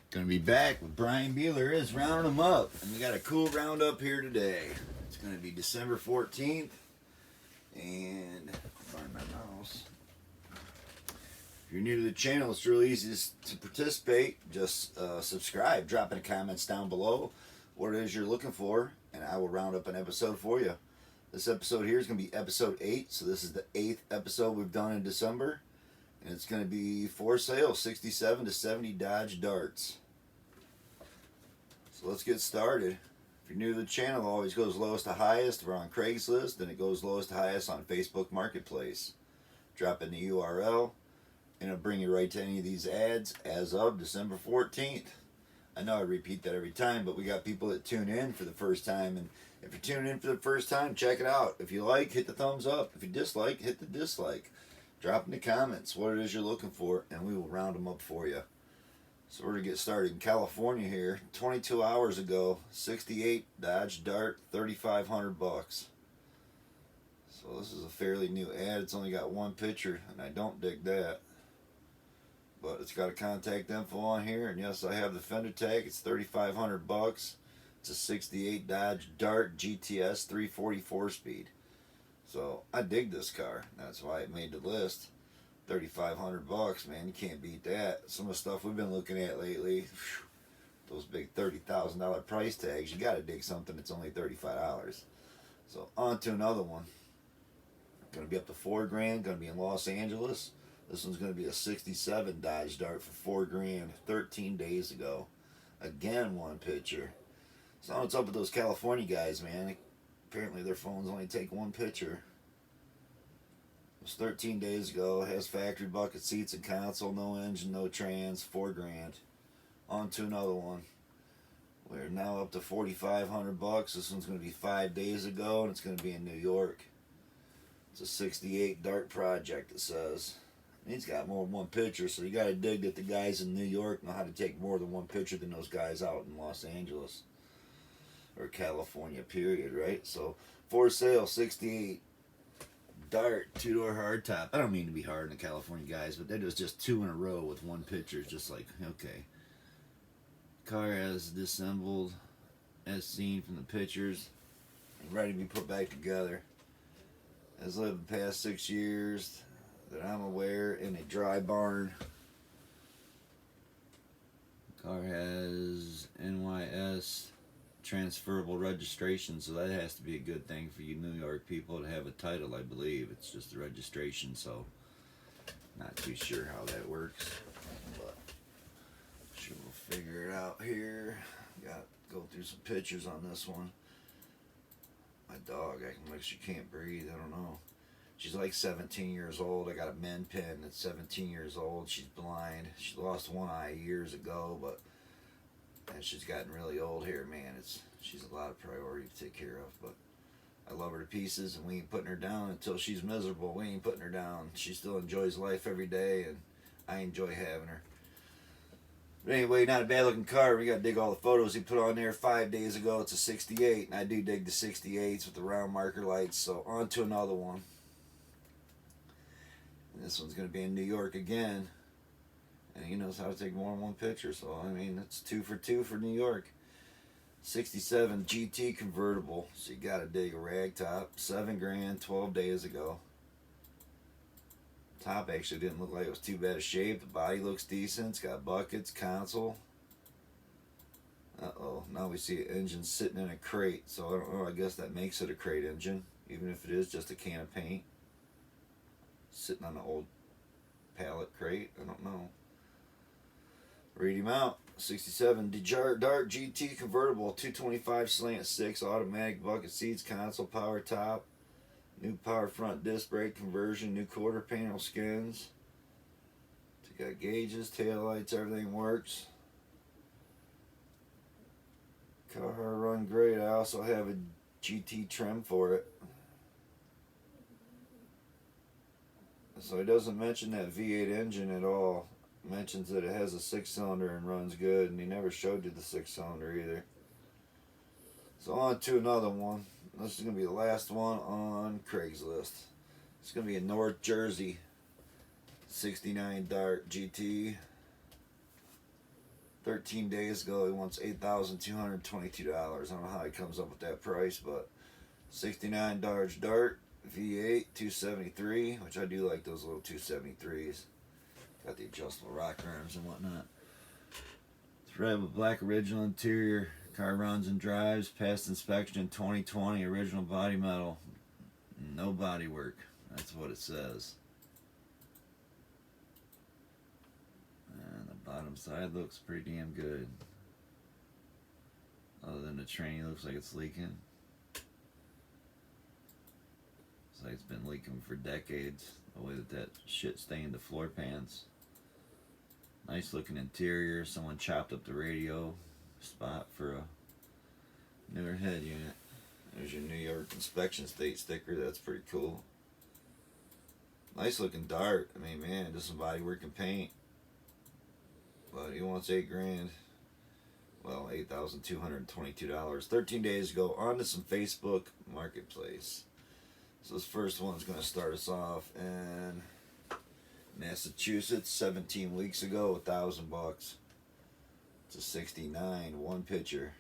Gonna be back with Brian Beeler is rounding them up, and we got a cool roundup here today. It's gonna be December 14th, and find my mouse. If you're new to the channel, it's really easy to participate. Just subscribe, drop in the comments down below what it is you're looking for, and I will round up an episode for you. This episode here is gonna be episode 8, so this is the 8th episode we've done in December. And it's going to be for sale, 67 to 70 Dodge Darts. So let's get started. If you're new to the channel, it always goes lowest to highest. We're on Craigslist, and it goes lowest to highest on Facebook Marketplace. Drop in the URL, and it'll bring you right to any of these ads as of December 14th. I know I repeat that every time, but we got people that tune in for the first time. And if you're tuning in for the first time, check it out. If you like, hit the thumbs up. If you dislike, hit the dislike. Drop in the comments what it is you're looking for, and we will round them up for you. So we're going to get started in California here. 22 hours ago, 68 Dodge Dart, $3,500. So this is a fairly new ad. It's only got one picture, and I don't dig that. But it's got a contact info on here, and yes, I have the fender tag. It's $3,500. It's a 68 Dodge Dart GTS 344 speed. So I dig this car. That's why it made the list. $3,500, man. You can't beat that. Some of the stuff we've been looking at lately, those big $30,000 price tags, you got to dig something that's only $35. So on to another one. Going to be up to $4,000. Going to be in Los Angeles. This one's going to be a 67 Dodge Dart for $4,000. 13 days ago. Again, one picture. So what's up with those California guys, man? Apparently their phones only take one picture. It was 13 days ago. Has factory bucket seats and console, no engine, no trans, $4,000. On to another one. We're now up to $4,500. This one's going to be 5 days ago, and it's going to be in New York. It's a 68 Dart Project, it says. And he's got more than one picture, so you got to dig that the guys in New York know how to take more than one picture than those guys out in Los Angeles. Or California, period, right? So, for sale, 68 Dart, two-door hardtop. I don't mean to be hard on the California guys, but that was just two in a row with one picture. It's just like, okay. Car has disassembled, as seen from the pictures, and ready to be put back together. Has lived the past 6 years that I'm aware in a dry barn. Car has NYS transferable registration, so that has to be a good thing for you New York people to have a title. I believe it's just the registration, so not too sure how that works, but sure we'll figure it out here. Got to go through some pictures on this one. My dog acting like she can't breathe. I don't know. She's like 17 years old. I got a min pin that's 17 years old. She's blind. She lost one eye years ago, but and she's gotten really old here, man. She's a lot of priority to take care of, but I love her to pieces, and we ain't putting her down until she's miserable. We ain't putting her down. She still enjoys life every day, and I enjoy having her. But anyway, not a bad looking car. We got to dig all the photos he put on there 5 days ago. It's a 68, and I do dig the 68s with the round marker lights. So on to another one. And this one's going to be in New York again. And he knows how to take more than one picture, so I mean, it's 2 for 2 for New York. 67 GT Convertible, so you gotta dig a rag top. $7,000, 12 days ago. Top actually didn't look like it was too bad a shape. The body looks decent. It's got buckets, console. Uh-oh, now we see an engine sitting in a crate, so I don't know, I guess that makes it a crate engine, even if it is just a can of paint. Sitting on an old pallet crate, I don't know. Read him out. 67 Dart Gt Convertible, 225 slant 6, automatic bucket seats, console, power top, new power front disc brake conversion, new quarter panel skins. So you got gauges, tail lights, everything works. Car run great. I also have a GT trim for it. So he doesn't mention that V8 engine at all. Mentions that it has a 6-cylinder and runs good, and he never showed you the 6-cylinder either. So on to another one. This is going to be the last one on Craigslist. It's going to be in North Jersey. 69 Dart GT. 13 days ago, he wants $8,222. I don't know how he comes up with that price, but 69 Dodge Dart V8 273, which I do like those little 273s. Got the adjustable rock arms and whatnot. It's red with black original interior. Car runs and drives. Passed inspection in 2020. Original body metal. No body work. That's what it says. And the bottom side looks pretty damn good. Other than the tranny looks like it's leaking. Looks like it's been leaking for decades. The way that shit stained the floor pans. Nice looking interior. Someone chopped up the radio spot for a newer head unit. There's your New York inspection state sticker. That's pretty cool. Nice looking Dart. I mean, man, just some body work and paint. But he wants $8,000. Well, $8,222. 13 days ago, on to some Facebook Marketplace. So this first one's going to start us off in Massachusetts 17 weeks ago, $1,000. It's a 69, one picture.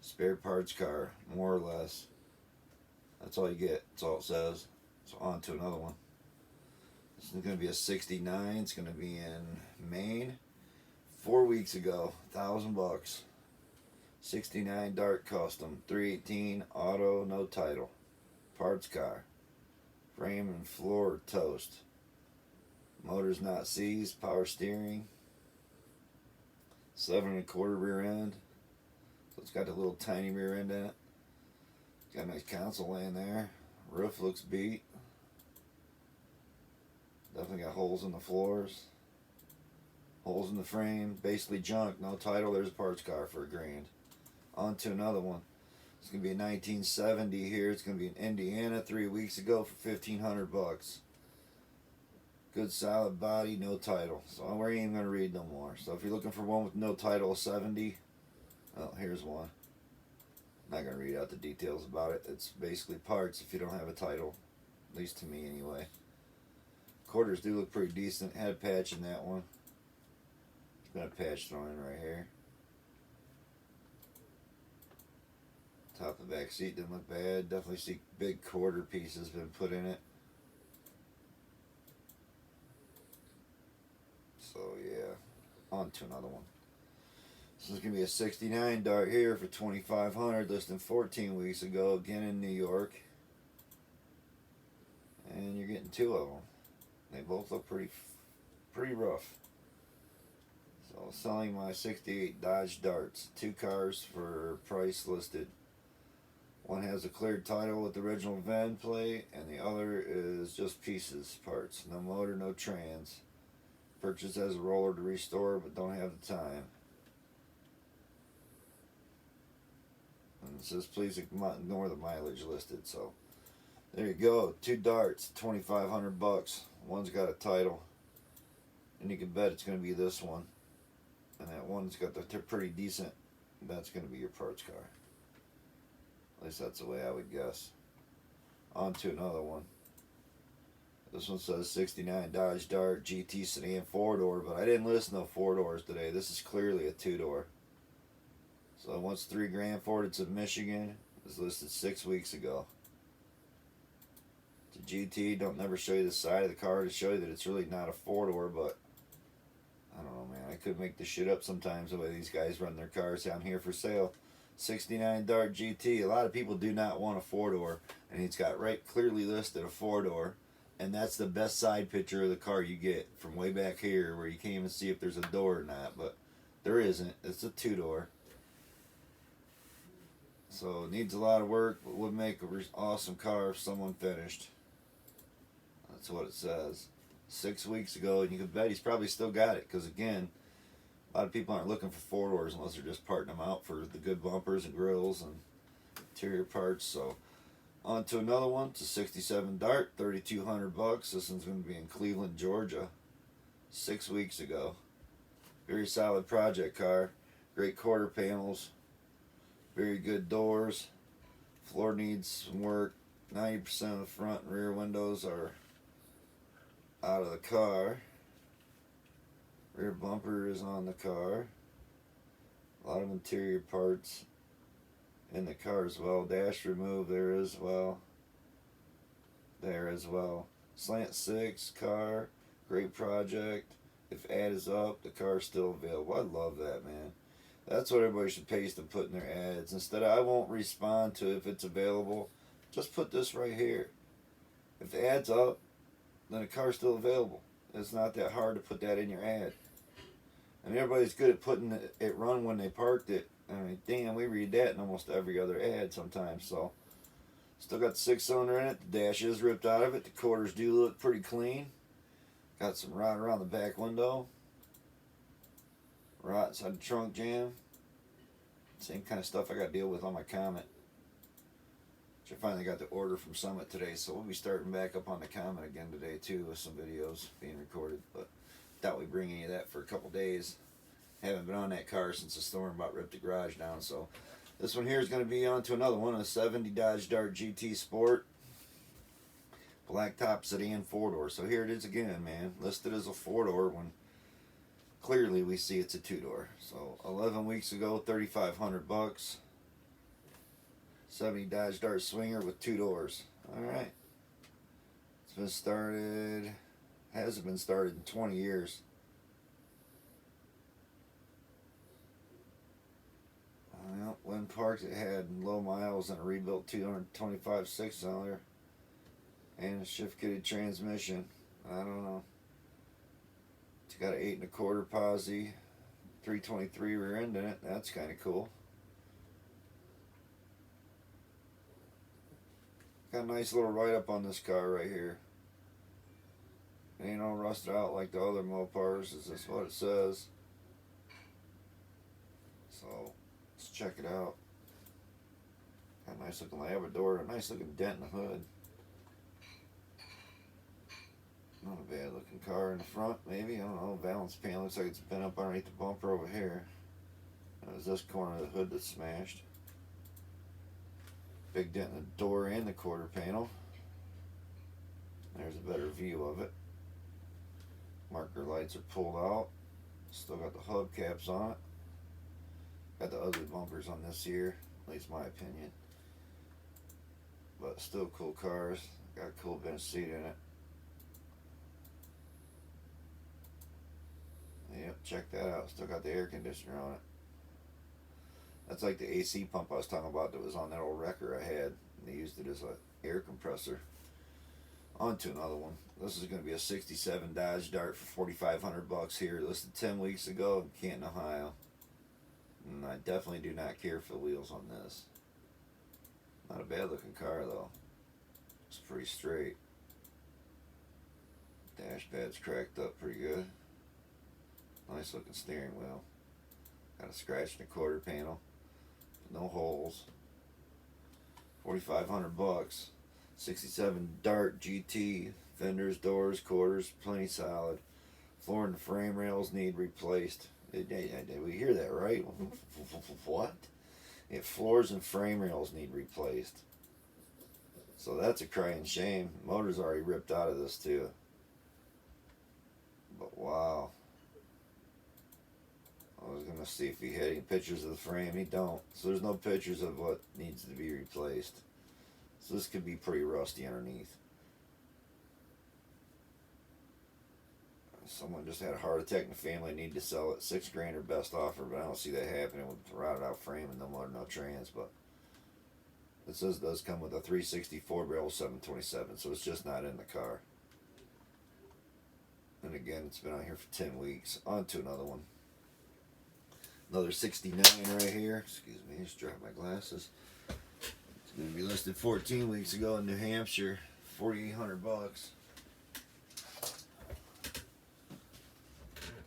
Spare parts car, more or less. That's all you get. That's all it says. So on to another one. This is going to be a 69. It's going to be in Maine. 4 weeks ago, $1,000. 69 Dart Custom, 318 auto, no title. Parts car. Frame and floor toast. Motor's not seized. Power steering. 7 1/4 rear end. So it's got a little tiny rear end in it. Got a nice console laying there. Roof looks beat. Definitely got holes in the floors. Holes in the frame. Basically junk. No title. There's a parts car for $1,000. On to another one. It's going to be a 1970 here. It's going to be in Indiana 3 weeks ago for $1,500. Good solid body, no title. So we ain't even going to read no more. So if you're looking for one with no title, 70, well, here's one. I'm not going to read out the details about it. It's basically parts if you don't have a title. At least to me anyway. Quarters do look pretty decent. Had a patch in that one. There's been a patch thrown in right here. Top of the back seat didn't look bad. Definitely see big quarter pieces been put in it. So yeah, on to another one. This is gonna be a 69 Dart here for $2,500, listed 14 weeks ago, again in New York. And you're getting 2 of them. They both look pretty rough. So selling my 68 Dodge Darts, 2 cars for price listed. One has a cleared title with the original VIN plate, and the other is just pieces, parts. No motor, no trans. Purchased as a roller to restore, but don't have the time. And it says please ignore the mileage listed. So there you go. 2 Darts, $2,500. One's got a title, and you can bet it's going to be this one. And that one's got the pretty decent. That's going to be your parts car. At least that's the way I would guess. On to another one. This one says 69 Dodge Dart GT sedan 4-door, but I didn't list no 4-doors today. This is clearly a 2-door. So it wants $3,000 for it. It's in Michigan. It was listed 6 weeks ago. It's a GT. Don't never show you the side of the car to show you that it's really not a 4-door, but I don't know, man. I could make this shit up sometimes the way these guys run their cars down here for sale. 69 Dart GT. A lot of people do not want a 4-door, and it's got right clearly listed a 4-door, and that's the best side picture of the car you get from way back here where you can't even see if there's a door or not, but there isn't. It's a 2-door. So it needs a lot of work, but would make an awesome car if someone finished. That's what it says. 6 weeks ago, and you can bet he's probably still got it, because again, a lot of people aren't looking for 4-doors unless they're just parting them out for the good bumpers and grills and interior parts. So on to another one. It's a 67 Dart, $3,200. This one's going to be in Cleveland, Georgia. 6 weeks ago. Very solid project car. Great quarter panels. Very good doors. Floor needs some work. 90% of the front and rear windows are out of the car. Rear bumper is on the car. A lot of interior parts in the car as well. Dash remove there as well. There as well. Slant 6 car. Great project. If ad is up, the car is still available. I love that, man. That's what everybody should paste to put in their ads. Instead of I won't respond to if it's available, just put this right here. If the ad's up, then the car's still available. It's not that hard to put that in your ad. And everybody's good at putting it run when they parked it. I mean, damn, we read that in almost every other ad sometimes. So, still got the 6-cylinder in it. The dash is ripped out of it. The quarters do look pretty clean. Got some rot around the back window. Rot inside the trunk jam. Same kind of stuff I got to deal with on my Comet. Which I finally got the order from Summit today. So we'll be starting back up on the Comet again today too with some videos being recorded. But doubt we bring any of that for a couple days. Haven't been on that car since the storm about ripped the garage down. So this one here is going to be on to another one. A 70 Dodge Dart GT Sport. Black top sedan 4-door. So here it is again, man. Listed as a 4-door when clearly we see it's a 2-door. So 11 weeks ago, $3,500. 70 Dodge Dart Swinger with 2 doors. Alright. It's been started, hasn't been started in 20 years. Well, when parked it had low miles and a rebuilt 225 6-cylinder and a shift-kitted transmission. I don't know. It's got an 8 1/4 posi, 323 rear end in it. That's kind of cool. Got a nice little write-up on this car right here. It ain't all rusted out like the other Mopars. Is this what it says? So let's check it out. Got a nice looking Labrador, a nice looking dent in the hood. Not a bad looking car in the front, maybe. I don't know. Balance panel looks like it's been up underneath the bumper over here. That was this corner of the hood that's smashed. Big dent in the door and the quarter panel. There's a better view of it. Marker lights are pulled out. Still got the hubcaps on it. Got the ugly bumpers on this here, at least my opinion. But still cool cars. Got a cool bench seat in it. Yep, check that out. Still got the air conditioner on it. That's like the AC pump I was talking about that was on that old wrecker I had. They used it as an air compressor. On to another one. This is going to be a 67 Dodge Dart for $4,500 here. Listed 10 weeks ago in Canton, Ohio. And I definitely do not care for the wheels on this. Not a bad looking car though. It's pretty straight. Dash pad's cracked up pretty good. Nice looking steering wheel. Got a scratch in the quarter panel. No holes. $4,500. 67 Dart GT. Fenders, doors, quarters, plenty solid. Floor and the frame rails need replaced. Did we hear that right? What? Yeah, floors and frame rails need replaced. So that's a crying shame. Motor's already ripped out of this too. But wow. I was going to see if he had any pictures of the frame. He don't. So there's no pictures of what needs to be replaced. So this could be pretty rusty underneath. Someone just had a heart attack in the family, need to sell it. $6,000 or best offer, but I don't see that happening with the rotted out frame and no motor, no trans. But it says it does come with a 364 barrel 727, so it's just not in the car. And again, it's been out here for 10 weeks. On to another one. Another 69 right here. Excuse me, just dropped my glasses. It's going to be listed 14 weeks ago in New Hampshire. $4,800.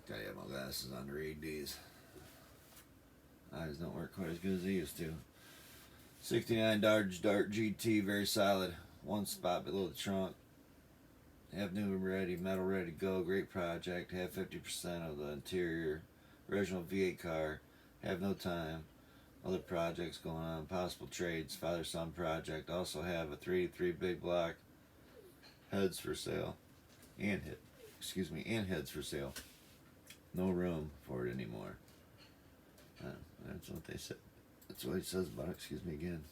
Gotta have my glasses on to read these. Eyes don't work quite as good as they used to. 69 Dodge Dart GT, very solid. One spot below the trunk. Have new ready, metal ready to go. Great project. Have 50% of the interior. Original V8 car. Have no time. Other projects going on. Possible trades. Father-son project. Also have a 383 big block. Heads for sale. And heads for sale. No room for it anymore. That's what they said. That's what he says about it. Excuse me again.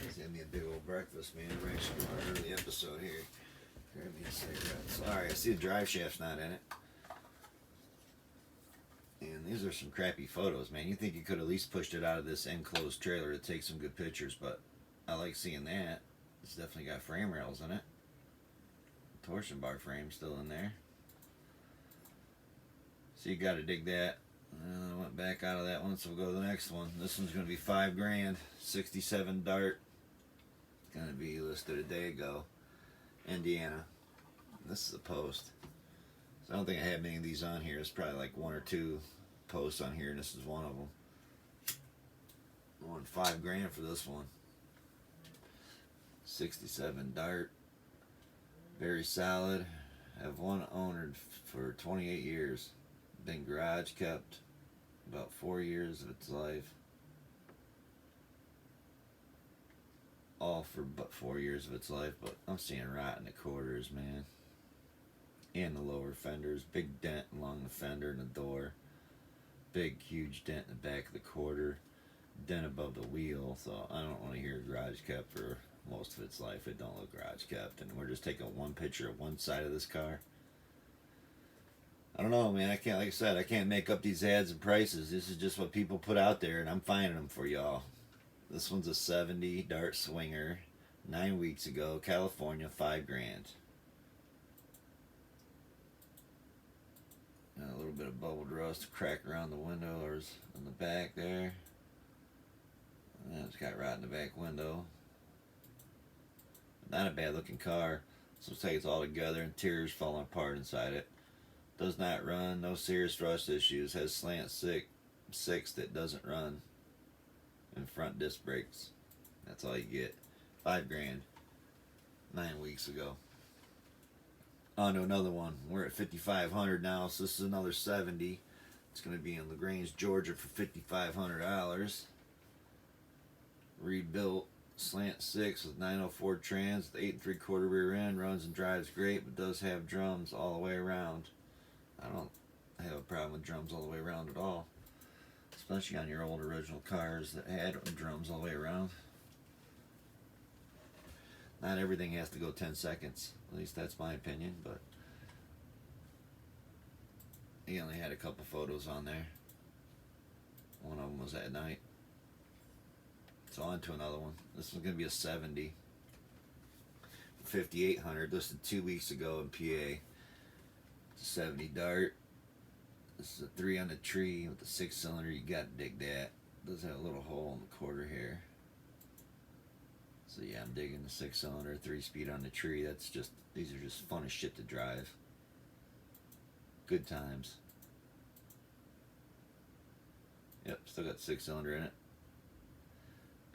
He's had me a big old breakfast, man. We're actually on an early episode here. Grab me a cigarette. Sorry, I see the drive shaft's not in it. And these are some crappy photos, man. You think you could at least pushed it out of this enclosed trailer to take some good pictures, but I like seeing that. It's definitely got frame rails in it. Torsion bar frame still in there. So you got to dig that. I went back out of that one, so we'll go to the next one. This one's going to be $5,000. 67 Dart. Going to be listed a day ago. Indiana. This is a post. So I don't think I have many of these on here. It's probably like one or two posts on here, and this is one of them. I won $5,000 for this one. 67 Dart. Very solid. Have one owner for 28 years. Been garage kept about 4 years of its life. All for but 4 years of its life, but I'm seeing rot in the quarters, man. And the lower fenders. Big dent along the fender and the door. Big, huge dent in the back of the quarter. Dent above the wheel, so I don't want to hear garage kept for most of its life. It don't look garage kept, and we're just taking one picture of one side of this car. I don't know, man. I can't, like I said, I can't make up these ads and prices. This is just what people put out there, and I'm finding them for y'all. This one's a 70 Dart Swinger, 9 weeks ago, California, $5,000. Got a little bit of bubbled rust, crack around the window, or in the back there. And it's got rot in the back window. Not a bad looking car. So let's take it all together. Interior's falling apart inside it. Does not run. No serious rust issues. Has slant six that doesn't run. And front disc brakes. That's all you get. $5,000. 9 weeks ago. On to another one. We're at 5,500 now, so this is another 70. It's going to be in LaGrange, Georgia for $5,500. Rebuilt. Slant 6 with 904 trans with 8 3/4 rear end. Runs and drives great, but does have drums all the way around. I don't have a problem with drums all the way around at all. Especially on your old original cars that had drums all the way around. Not everything has to go 10 seconds. At least that's my opinion, but he only had a couple photos on there. One of them was at night. So on to another one. This one's going to be a 70. 5,800. Listed 2 weeks ago in PA. It's a 70 Dart. This is a 3 on the tree with the 6-cylinder. You got to dig that. It does have a little hole in the quarter here. So yeah, I'm digging the 6-cylinder, 3-speed on the tree. That's just, these are just fun as shit to drive. Good times. Yep, still got 6-cylinder in it.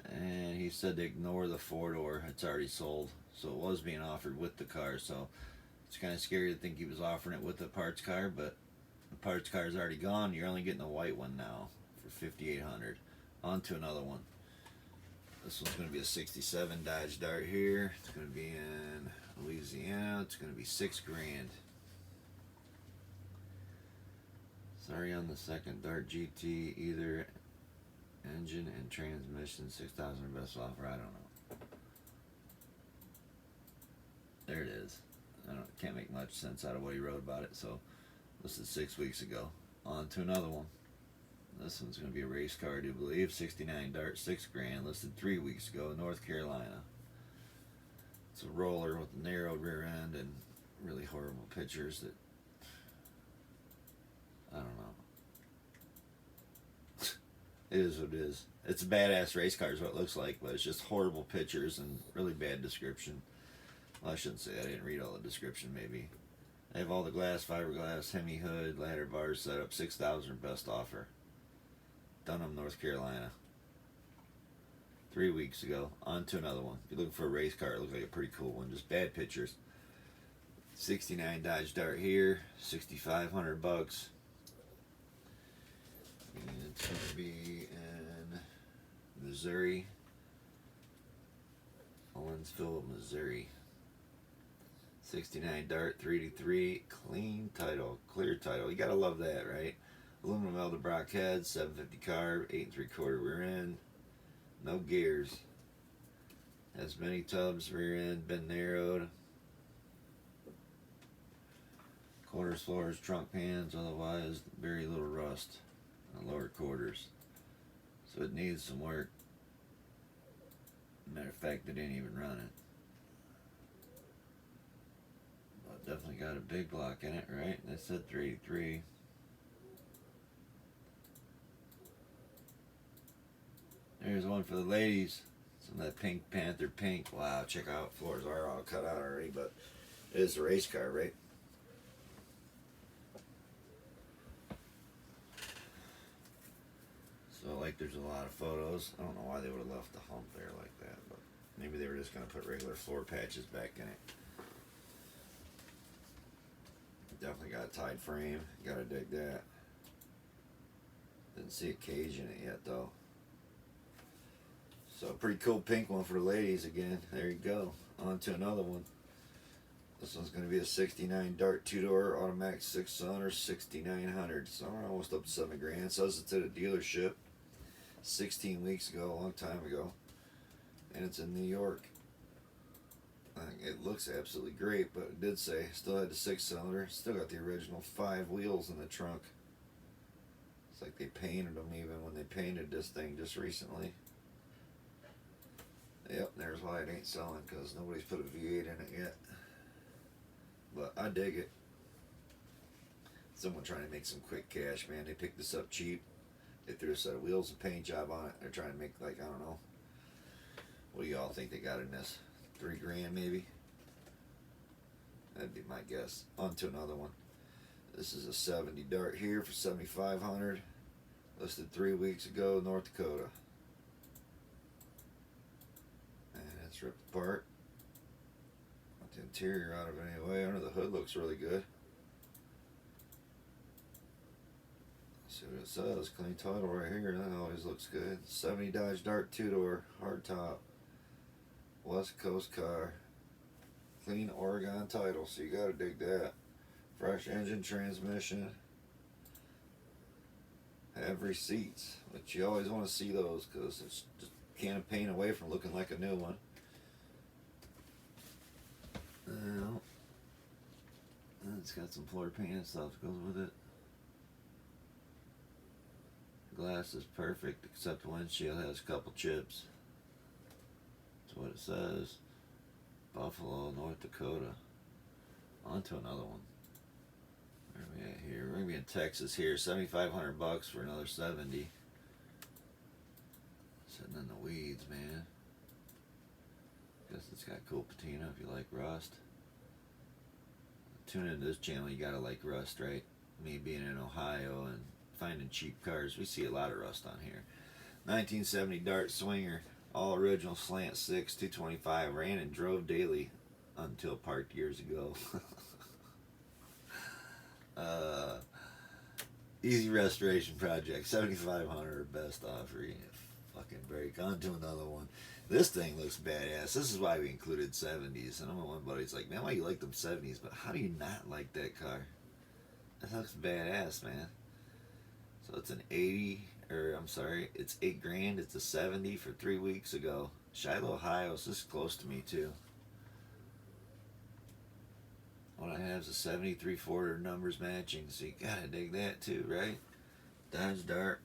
And he said to ignore the 4-door. It's already sold. So it was being offered with the car. So it's kind of scary to think he was offering it with the parts car, but the parts car is already gone. You're only getting a white one now for $5,800. On to another one. This one's going to be a 67 Dodge Dart here. It's going to be in Louisiana. It's going to be $6,000. Sorry on the second Dart GT, either engine and transmission, 6,000 or best offer. I don't know. There it is. Can't make much sense out of what he wrote about it. So this is 6 weeks ago. On to another one. This one's going to be a race car, I do believe. 69 Dart, $6,000. Listed 3 weeks ago, North Carolina. It's a roller with a narrow rear end and really horrible pictures that, I don't know. It is what it is. It's a badass race car is what it looks like, but it's just horrible pictures and really bad description. Well, I shouldn't say I didn't read all the description, maybe. I have all the glass, fiberglass, Hemi hood, ladder bars set up, 6,000 best offer. Dunham, North Carolina. 3 weeks ago. On to another one. If you're looking for a race car, it looks like a pretty cool one. Just bad pictures. 69 Dodge Dart here. $6,500. And it's going to be in Missouri. Owensville, Missouri. '69 Dart 3D3 clean title, clear title. You gotta love that, right? Aluminum Edelbrock head, 750 carb, 8 3/4 rear end, no gears. Has many tubs, rear end been narrowed. Quarters, floors, trunk pans, otherwise very little rust on the lower quarters. So it needs some work. Matter of fact, they didn't even run it. But definitely got a big block in it, right? That said 383. There's one for the ladies. Some of that Pink Panther pink. Wow, check out. Floors are all cut out already, but it is a race car, right? So, like, there's a lot of photos. I don't know why they would have left the hump there like that, but maybe they were just going to put regular floor patches back in it. Definitely got a tied frame. Gotta dig that. Didn't see a cage in it yet, though. So, pretty cool pink one for the ladies again. There you go. On to another one. This one's going to be a '69 Dart 2-door automatic 6-cylinder 6900. So, almost up to $7,000. Sells it to the dealership 16 weeks ago, a long time ago. And it's in New York. It looks absolutely great, but it did say still had the 6-cylinder. Still got the original 5 wheels in the trunk. It's like they painted them even when they painted this thing just recently. Yep, there's why it ain't selling, because nobody's put a V8 in it yet. But I dig it. Someone trying to make some quick cash, man. They picked this up cheap. They threw a set of wheels and paint job on it. They're trying to make, like, I don't know. What do y'all think they got in this? $3,000 maybe? That'd be my guess. On to another one. This is a '70 Dart here for $7,500. Listed 3 weeks ago, North Dakota. And it's ripped apart. Got the interior out of it anyway. Under the hood looks really good. See what it says. Clean title right here. That always looks good. '70 Dodge Dart 2-door hardtop. West Coast car. Clean Oregon title, so you gotta dig that. Fresh engine, transmission. Have receipts, which you always want to see those, because it's just a can of paint away from looking like a new one. Well, it's got some floor paint and stuff that goes with it. Glass is perfect, except the windshield has a couple chips. That's what it says. Buffalo, North Dakota. On to another one. Where are we at here? We're gonna be in Texas here. $7,500 for another 70. Sitting in the weeds, man. Guess it's got cool patina if you like rust. Tune into this channel, you gotta like rust, right? Me being in Ohio and finding cheap cars, we see a lot of rust on here. 1970 Dart Swinger. All original slant 6, 225. Ran and drove daily until parked years ago. Easy restoration project. $7,500 best offer. Fucking break. On to another one. This thing looks badass. This is why we included 70s. And I'm one buddy's like, man, why you like them 70s? But how do you not like that car? That looks badass, man. So it's an 80. Or I'm sorry, it's $8,000. It's a 70 for 3 weeks ago. Shiloh, Ohio. So this is close to me too. What I have is a 70 3/4 numbers matching, so you gotta dig that too, right? Dodge Dart.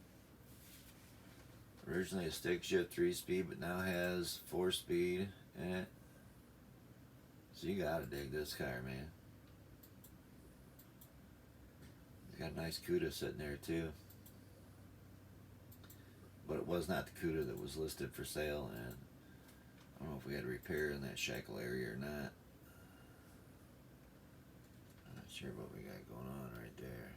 Originally a stick shift 3-speed, but now has 4-speed in it. So you gotta dig this car, man. It's got a nice CUDA sitting there too. But it was not the CUDA that was listed for sale, and I don't know if we had a repair in that shackle area or not. I'm not sure what we got going on right there.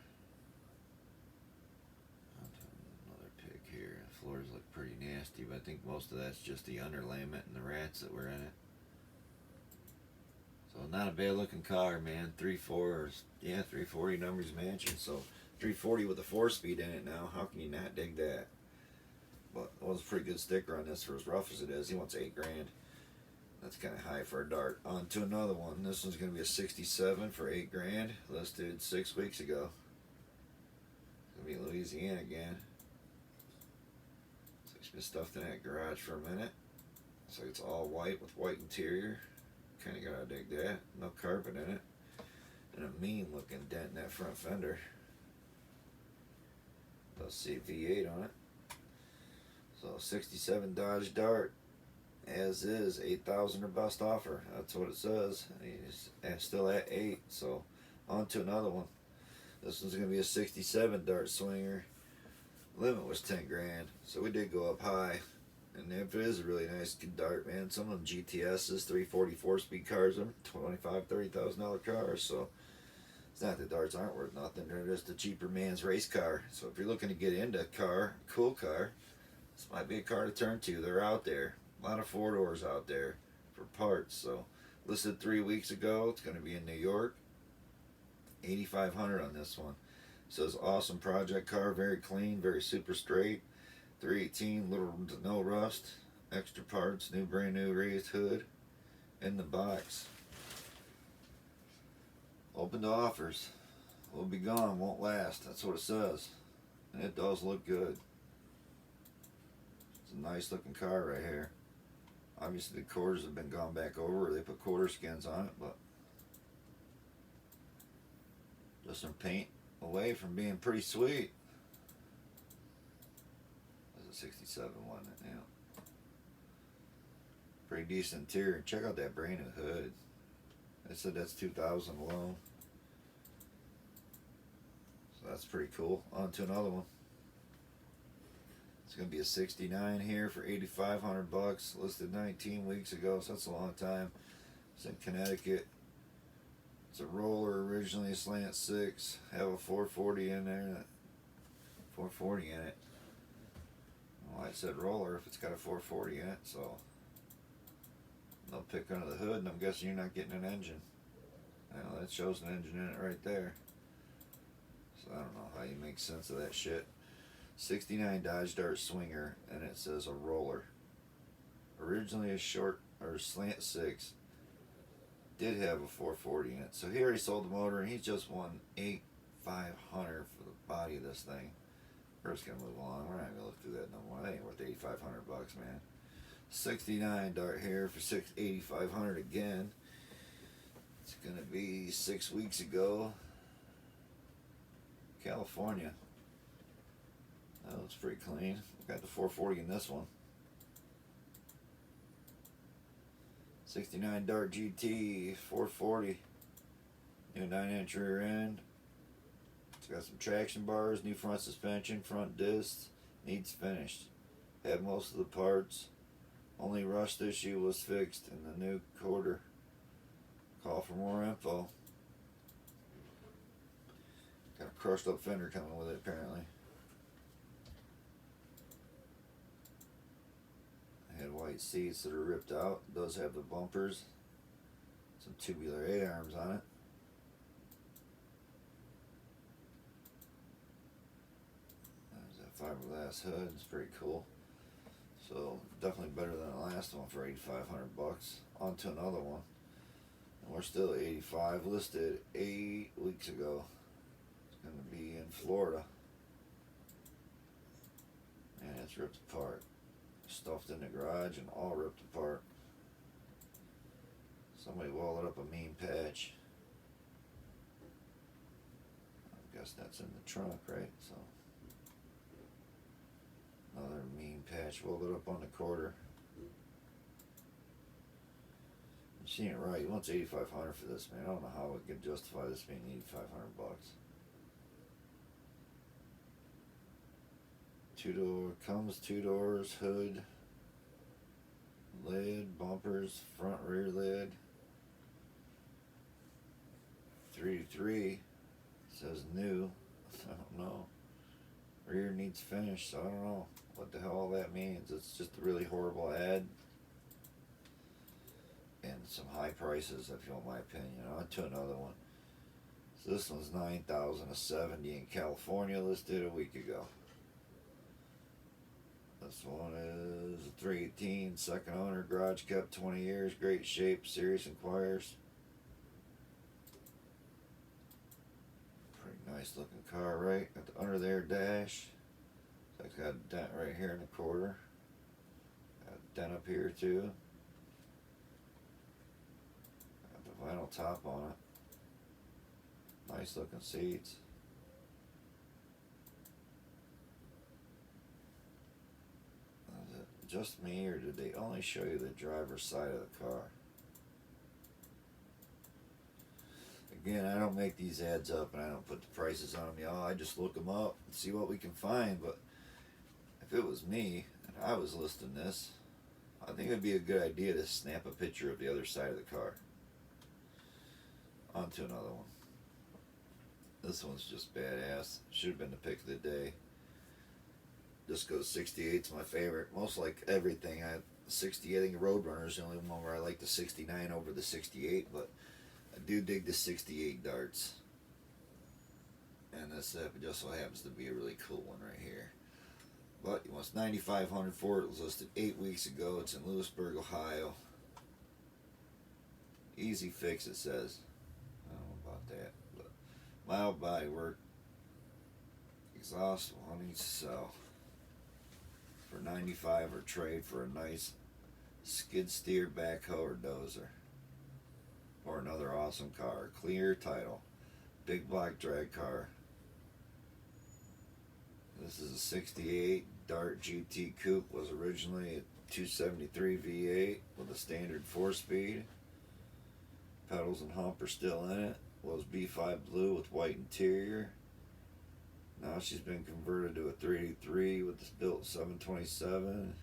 Another pick here. The floors look pretty nasty, but I think most of that's just the underlayment and the rats that were in it. So not a bad looking car, man. 3/4, yeah, 340 numbers matching. So 340 with a 4-speed in it now. How can you not dig that? But it was a pretty good sticker on this for as rough as it is. He wants $8,000. That's kind of high for a Dart. On to another one. This one's going to be a 67 for 8 grand. Listed 6 weeks ago. It's going to be Louisiana again. So it's been stuffed in that garage for a minute. Looks like it's all white with white interior. Kind of gotta dig that. No carpet in it. And a mean looking dent in that front fender. Does say V8 on it. So 67 Dodge Dart. As is, 8,000 or best offer. That's what it says. He's still at 8. So on to another one. This one's gonna be a 67 Dart Swinger. Limit was 10 grand. So we did go up high. And if it is a really nice Dart, man, some of them GTS's, 344 speed cars, are $25,000-$30,000 cars. So it's not that Darts aren't worth nothing. They're just a cheaper man's race car. So if you're looking to get into a car, a cool car, this might be a car to turn to. They're out there. A lot of 4-doors out there for parts. So listed 3 weeks ago. It's going to be in New York. $8,500 on this one. So it's awesome project car. Very clean. Very super straight. 318, little to no rust, extra parts, brand new raised hood in the box. Open to offers. Will be gone, won't last. That's what it says. And it does look good. It's a nice looking car right here. Obviously the quarters have been gone back over, or they put quarter skins on it, but just some paint away from being pretty sweet. 67 one, yeah. Pretty decent interior. Check out that brand new hood. They said that's 2,000 alone. So that's pretty cool. On to another one. It's gonna be a 69 here for 8,500 bucks. Listed 19 weeks ago, so that's a long time. It's in Connecticut. It's a roller, originally a slant 6. Have a 440 in there. 440 in it. Well, I said roller if it's got a 440 in it, so they'll pick under the hood, and I'm guessing you're not getting an engine. Well, that shows an engine in it right there. So I don't know how you make sense of that shit. 69 Dodge Dart Swinger, and it says a roller. Originally a short or slant 6. Did have a 440 in it, so he already sold the motor, and he just won $8,500 for the body of this thing. We're just gonna move along. We're not gonna look through that no more. That ain't worth 8,500 bucks, man. 69 Dart here for 8,500 again. It's gonna be 6 weeks ago. California. That looks pretty clean. We got the 440 in this one. 69 Dart GT 440. New 9-inch rear end. It's got some traction bars, new front suspension, front discs, needs finished. Had most of the parts. Only rust issue was fixed in the new quarter. Call for more info. Got a crushed up fender coming with it apparently. Had white seats that are ripped out. It does have the bumpers. Some tubular A-arms on it. Fiberglass hood. It's pretty cool. So definitely better than the last one for 8,500 bucks. On to another one. And we're still at 85. Listed 8 weeks ago. It's going to be in Florida. And it's ripped apart. Stuffed in the garage and all ripped apart. Somebody welded up a mean patch. I guess that's in the trunk, right? So another mean patch welded up on the quarter. I'm seeing it right. He wants 8,500 for this, man. I don't know how it could justify this being 8,500 bucks. 2-door comes, 2 doors, hood, lid, bumpers, front rear lid. 3 says new. I don't know. Rear needs finish, so I don't know what the hell all that means. It's just a really horrible ad. And some high prices, if you want my opinion. On to another one. So this one's $9,070 in California, listed a week ago. This one is a 318, second owner, garage kept 20 years, great shape, serious inquires. Pretty nice looking car, right? Got the under there dash. It's got a dent right here in the quarter. Got a dent up here too. Got the vinyl top on it. Nice looking seats. Is it just me, or did they only show you the driver's side of the car? Again, I don't make these ads up and I don't put the prices on them, y'all. I just look them up and see what we can find. But if it was me and I was listing this, I think it'd be a good idea to snap a picture of the other side of the car. On to another one. This one's just badass. Should have been the pick of the day. Just goes 68's my favorite. Most like everything. 60, I think Roadrunner's the only one where I like the 69 over the 68, but I do dig the 68 darts. And this just so happens to be a really cool one right here. But he wants $9,500 for it. It was listed 8 weeks ago. It's in Lewisburg, Ohio. Easy fix, it says. I don't know about that. But mild body work. Exhaust one needs to sell. For $95 or trade for a nice skid steer backhoe or dozer. Or another awesome car. Clear title. Big black drag car. This is a 68 Dart Gt Coupe. Was originally a 273 V8 with a standard 4-speed. Pedals and hump are still in it. Was B5 blue with white interior. Now she's been converted to a 383 with this built 727.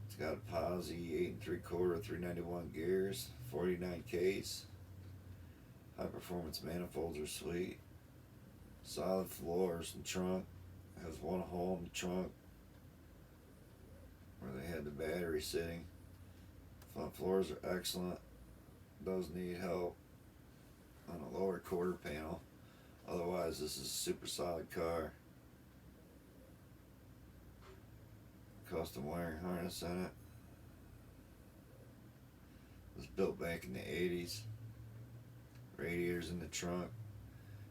It's got a Posi 8 3/4 391 gears, 49 case. High performance manifolds are sweet. Solid floors and trunk. Has one hole in the trunk where they had the battery sitting. Front floors are excellent. Does need help on the lower quarter panel. Otherwise, this is a super solid car. Custom wiring harness on it. It was built back in the 80s. Radiators in the trunk.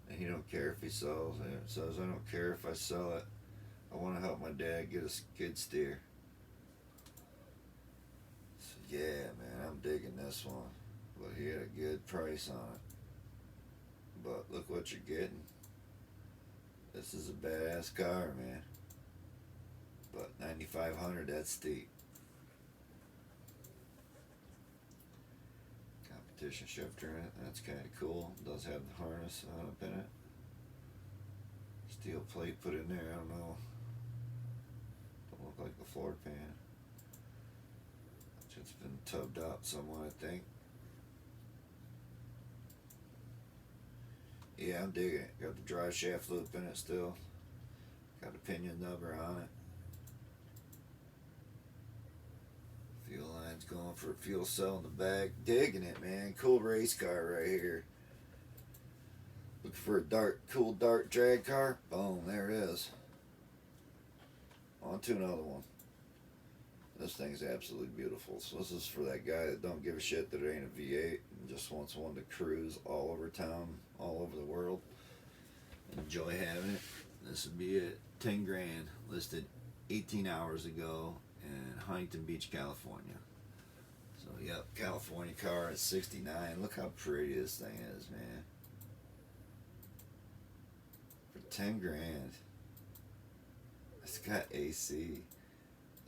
And he don't care if he sells it. It says, I don't care if I sell it. I want to help my dad get a skid steer. So yeah, man, I'm digging this one. But he had a good price on it. But look what you're getting. This is a badass car, man. But $9,500, that's steep. Competition shifter in it, that's kind of cool. It does have the harness up in it. Steel plate put in there, I don't know. Don't look like the floor pan. It's been tubbed out somewhat, I think. Yeah, I'm digging it. Got the drive shaft loop in it still. Got a pinion number on it. Fuel line's going for a fuel cell in the back. Digging it, man. Cool race car right here. Looking for a cool Dart drag car? Boom, there it is. On to another one. This thing's absolutely beautiful. So this is for that guy that don't give a shit that it ain't a V8 and just wants one to cruise all over town, all over the world. Enjoy having it. This would be at 10 grand, listed 18 hours ago in Huntington Beach, California. So yep, California car at 69. Look how pretty this thing is, man. For 10 grand. It's got AC.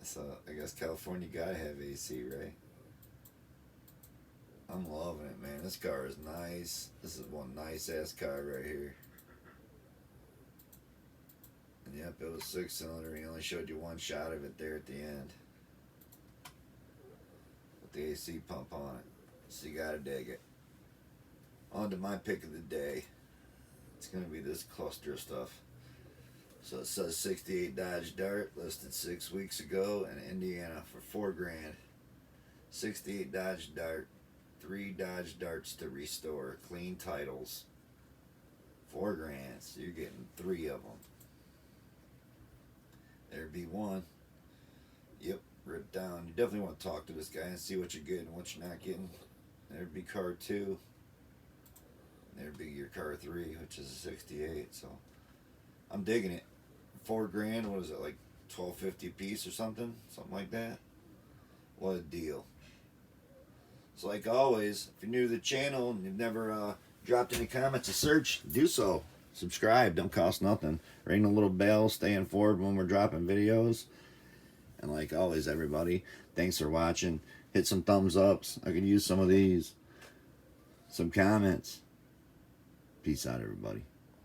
So I guess California gotta have AC, right? I'm loving it, man. This car is nice. This is one nice ass car right here. And yep, it was 6-cylinder. He only showed you one shot of it there at the end. With the AC pump on it. So you gotta dig it. On to my pick of the day. It's gonna be this cluster of stuff. So it says 68 Dodge Dart, listed 6 weeks ago in Indiana for 4 grand. 68 Dodge Dart, 3 Dodge Darts to restore, clean titles. 4 grand, so you're getting 3 of them. There be one. Yep, ripped down. You definitely want to talk to this guy and see what you're getting and what you're not getting. There'd be car 2. There'd be your car 3, which is a 68. So I'm digging it. $4 grand. What is it, like $12.50 a piece or something like that? What a deal. So like always, if you're new to the channel and you've never dropped any comments or search, do so. Subscribe, don't cost nothing. Ring the little bell, stay informed when we're dropping videos. And like always, everybody, thanks for watching. Hit some thumbs ups. I could use some of these. Some comments. Peace out, everybody.